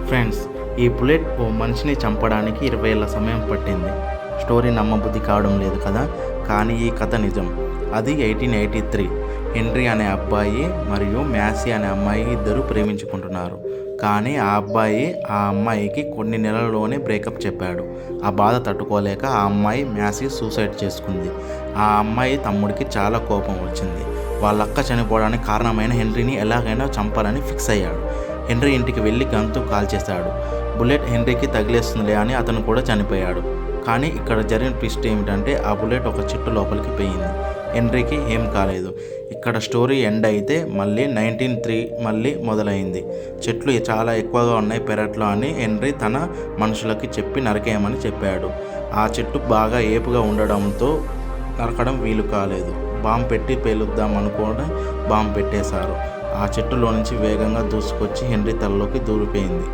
Friends, ఈ bullet ఓ మనిషిని చంపడానికి 20 ఏళ్ల సమయం పట్టింది. స్టోరీ నమ్మబుద్ధి కావడం లేదు కదా, కానీ ఈ కథ నిజం. అది 1883. హెన్రీ అనే అబ్బాయి మరియు మ్యాసీ అనే అమ్మాయి ఇద్దరు ప్రేమించుకుంటున్నారు. కానీ ఆ అబ్బాయి ఆ అమ్మాయికి కొన్ని నెలల్లోనే బ్రేకప్ చెప్పాడు. ఆ బాధ తట్టుకోలేక ఆ అమ్మాయి మ్యాసీ సూసైడ్ చేసుకుంది. ఆ అమ్మాయి తమ్ముడికి చాలా కోపం వచ్చింది. వాళ్ళక్క చనిపోవడానికి కారణమైన హెన్రీని ఎలాగైనా చంపాలని ఫిక్స్ అయ్యాడు. హెన్రీ ఇంటికి వెళ్ళి గన్తో కాల్చేశాడు. బుల్లెట్ హెన్రీకి తగిలేస్తుందిలే అని అతను కూడా చనిపోయాడు. కానీ ఇక్కడ జరిగిన ట్విస్ట్ ఏమిటంటే ఆ బుల్లెట్ ఒక చెట్టు లోపలికి పోయింది. హెన్రీకి ఏం కాలేదు. ఇక్కడ స్టోరీ ఎండ్ అయితే మళ్ళీ 1903 మళ్ళీ మొదలైంది. చెట్లు చాలా ఎక్కువగా ఉన్నాయి పెరట్లో అని హెన్రీ తన మనుషులకి చెప్పి నరికేయమని చెప్పాడు. ఆ చెట్టు బాగా ఏపుగా ఉండడంతో నరకడం వీలు కాలేదు. బాంబు పెట్టి పేలుద్దాం అనుకోని బాంబు పెట్టేశారు. ఆ చెట్టులో నుంచి వేగంగా దూసుకొచ్చి హెన్రీ తలలోకి దూరిపోయింది.